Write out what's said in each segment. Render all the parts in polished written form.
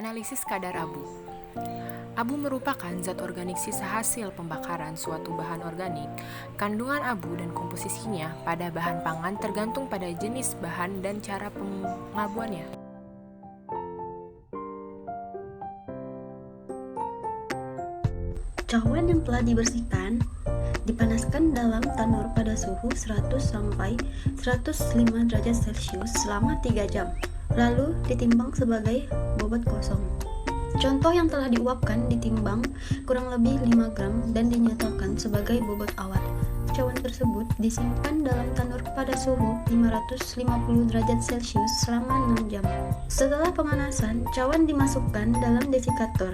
Analisis kadar abu. Abu merupakan zat organik sisa hasil pembakaran suatu bahan organik. Kandungan abu dan komposisinya pada bahan pangan tergantung pada jenis bahan dan cara pengabuannya. Cawan yang telah dibersihkan dipanaskan dalam tanur pada suhu 100 sampai 105 derajat Celcius selama 3 jam, lalu ditimbang sebagai bobot kosong. Contoh yang telah diuapkan ditimbang kurang lebih 5 gram dan dinyatakan sebagai bobot awet. Cawan tersebut disimpan dalam tanur pada suhu 550 derajat Celcius selama 6 jam. Setelah pemanasan, cawan dimasukkan dalam desikator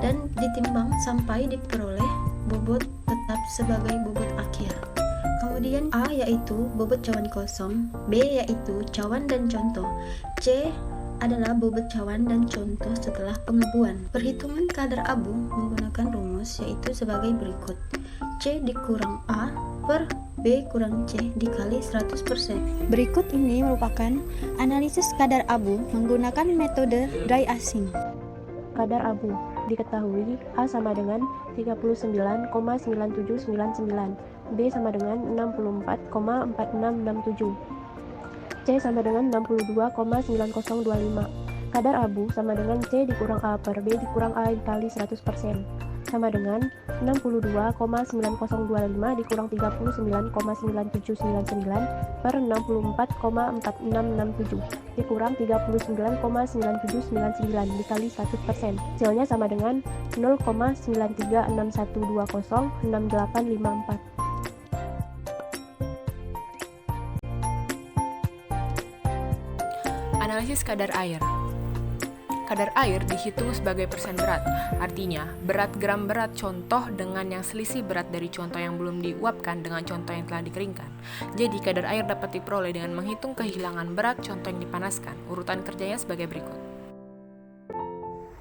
dan ditimbang sampai diperoleh bobot tetap sebagai bobot akhir. Kemudian A yaitu bobot cawan kosong, B yaitu cawan dan contoh, C adalah bobot cawan dan contoh setelah pengabuan. Perhitungan kadar abu menggunakan rumus yaitu sebagai berikut. C dikurang A per B kurang C dikali 100%. Berikut ini merupakan analisis kadar abu menggunakan metode dry ashing. Kadar abu diketahui A sama dengan 39,9799, B sama dengan 64,4667, C sama dengan 62,9025. Kadar abu sama dengan C dikurang A per B dikurang A dikali 100%, sama dengan 62,9025 dikurang 39,9799 per 64,4667 dikurang 39,9799 dikali 100%. Hasilnya sama dengan 0,9361206854. Analisis kadar air. Kadar air dihitung sebagai persen berat, artinya berat gram berat contoh dengan yang selisih berat dari contoh yang belum diuapkan dengan contoh yang telah dikeringkan. Jadi kadar air dapat diperoleh dengan menghitung kehilangan berat contoh yang dipanaskan. Urutan kerjanya sebagai berikut.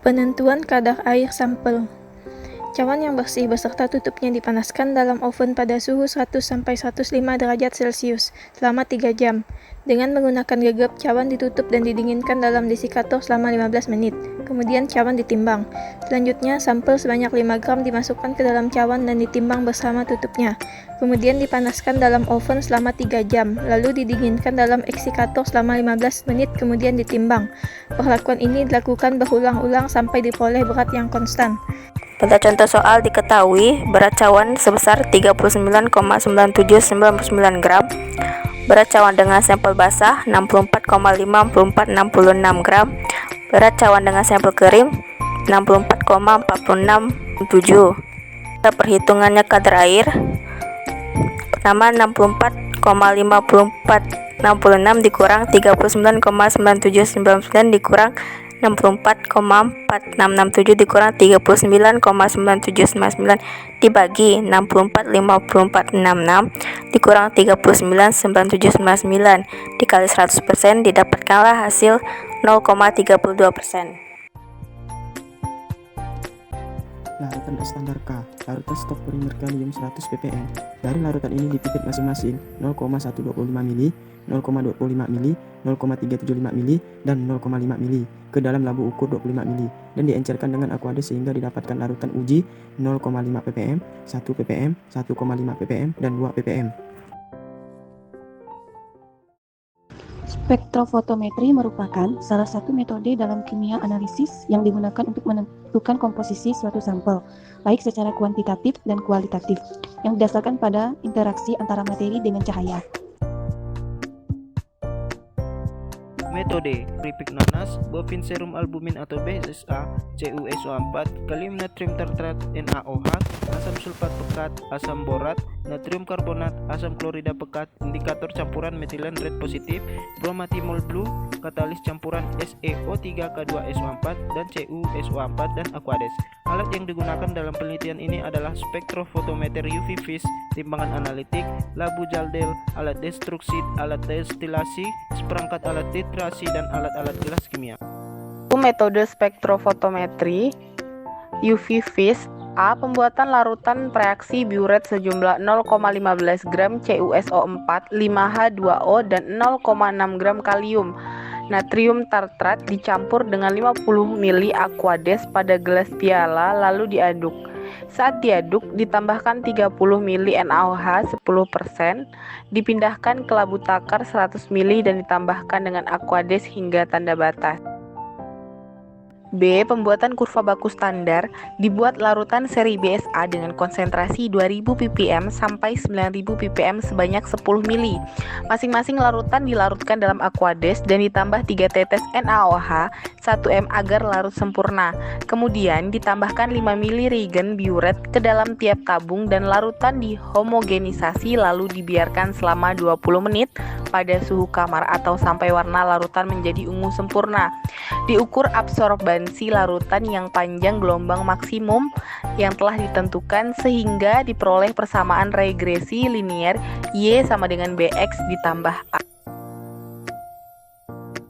Penentuan kadar air sampel. Cawan yang bersih beserta tutupnya dipanaskan dalam oven pada suhu 100 sampai 105 derajat Celcius selama 3 jam. Dengan menggunakan gegap, cawan ditutup dan didinginkan dalam desikator selama 15 menit. Kemudian cawan ditimbang. Selanjutnya, sampel sebanyak 5 gram dimasukkan ke dalam cawan dan ditimbang bersama tutupnya. Kemudian dipanaskan dalam oven selama 3 jam, lalu didinginkan dalam eksikator selama 15 menit kemudian ditimbang. Perlakuan ini dilakukan berulang-ulang sampai diperoleh berat yang konstan. Pada contoh soal diketahui berat cawan sebesar 39,9799 gram, berat cawan dengan sampel basah 64,5466 gram, berat cawan dengan sampel kering 64,4667. Perhitungannya kadar air. Pertama 64,5466 dikurang 39,9799 dikurang 64,4667 dikurang 39,9799 dibagi 64,5466 dikurang 39,9799 dikali 100% didapatkanlah hasil 0,32%. Larutan standar K, larutan stok polimer kalium 100 ppm. Dari larutan ini dipipet masing-masing 0,125 mili, 0,25 mili, 0,375 mili, dan 0,5 mili ke dalam labu ukur 25 mili dan diencerkan dengan Aquades sehingga didapatkan larutan uji 0,5 ppm, 1 ppm, 1,5 ppm, dan 2 ppm. Spektrofotometri merupakan salah satu metode dalam kimia analisis yang digunakan untuk menentukan komposisi suatu sampel, baik secara kuantitatif dan kualitatif, yang didasarkan pada interaksi antara materi dengan cahaya. Metode Kripik nanas, bovin serum albumin atau BSA, CuSO4, kalium natrium tartrat NaOH, asam sulfat pekat, asam borat, natrium karbonat, asam klorida pekat, indikator campuran metilen red positif, bromatimol blue, katalis campuran SeO3K2SO4 dan CuSO4 dan Aquades. Alat yang digunakan dalam penelitian ini adalah spektrofotometer UV vis, timbangan analitik, labu jaldel, alat destruksi, alat destilasi, seperangkat alat titrasi dan alat-alat gelas kimia. Metode spektrofotometri UV vis. A. Pembuatan larutan preaksi biuret sejumlah 0,15 gram CuSO4, 5H2O, dan 0,6 gram kalium Natrium tartrat dicampur dengan 50 ml Aquades pada gelas piala lalu diaduk. Saat diaduk, ditambahkan 30 ml NaOH 10%, dipindahkan ke labu takar 100 ml dan ditambahkan dengan Aquades hingga tanda batas. B. Pembuatan kurva baku standar. Dibuat larutan seri BSA dengan konsentrasi 2000 ppm sampai 9000 ppm sebanyak 10 ml. Masing-masing larutan dilarutkan dalam Aquades dan ditambah 3 tetes NaOH 1 m agar larut sempurna. Kemudian ditambahkan 5 ml reagen biuret ke dalam tiap tabung dan larutan dihomogenisasi lalu dibiarkan selama 20 menit pada suhu kamar atau sampai warna larutan menjadi ungu sempurna. Diukur absorbansi larutan yang panjang gelombang maksimum yang telah ditentukan sehingga diperoleh persamaan regresi linier Y sama dengan BX ditambah A.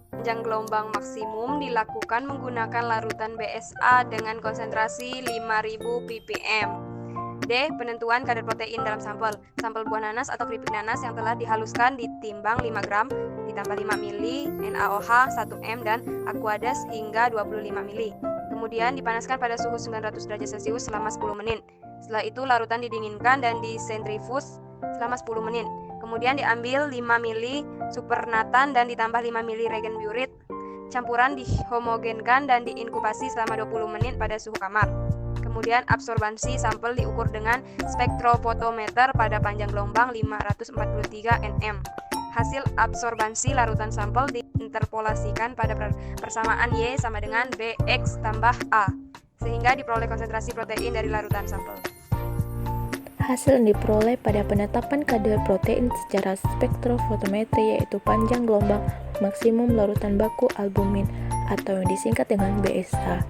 Panjang gelombang maksimum dilakukan menggunakan larutan BSA dengan konsentrasi 5000 ppm. D. Penentuan kadar protein dalam sampel. Sampel buah nanas atau keripik nanas yang telah dihaluskan ditimbang 5 gram, ditambah 5 ml NaOH 1 m dan Aquades hingga 25 ml. Kemudian dipanaskan pada suhu 900 derajat Celcius selama 10 menit. Setelah itu larutan didinginkan dan disentrifus selama 10 menit. Kemudian diambil 5 ml supernatan dan ditambah 5 ml reagen biuret. Campuran dihomogenkan dan diinkubasi selama 20 menit pada suhu kamar. Kemudian absorbansi sampel diukur dengan spektrofotometer pada panjang gelombang 543 nm. Hasil absorbansi larutan sampel diinterpolasikan pada persamaan Y sama dengan BX tambah A, sehingga diperoleh konsentrasi protein dari larutan sampel. Hasil yang diperoleh pada penetapan kadar protein secara spektrofotometri yaitu panjang gelombang maksimum larutan baku albumin atau yang disingkat dengan BSA.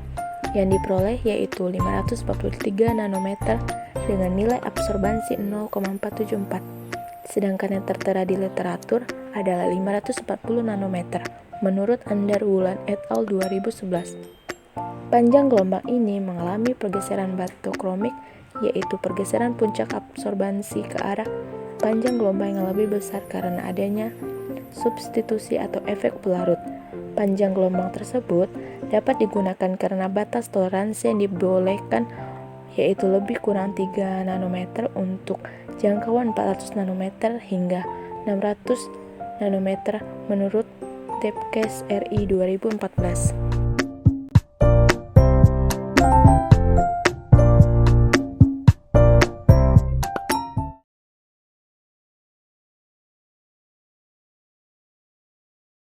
Yang diperoleh yaitu 543 nanometer dengan nilai absorbansi 0,474. Sedangkan yang tertera di literatur adalah 540 nanometer menurut Underwood et al. 2011. Panjang gelombang ini mengalami pergeseran batokromik yaitu pergeseran puncak absorbansi ke arah panjang gelombang yang lebih besar karena adanya substitusi atau efek pelarut. Panjang gelombang tersebut dapat digunakan karena batas toleransi yang dibolehkan yaitu lebih kurang 3 nanometer untuk jangkauan 400 nanometer hingga 600 nanometer menurut Tepkes RI 2014.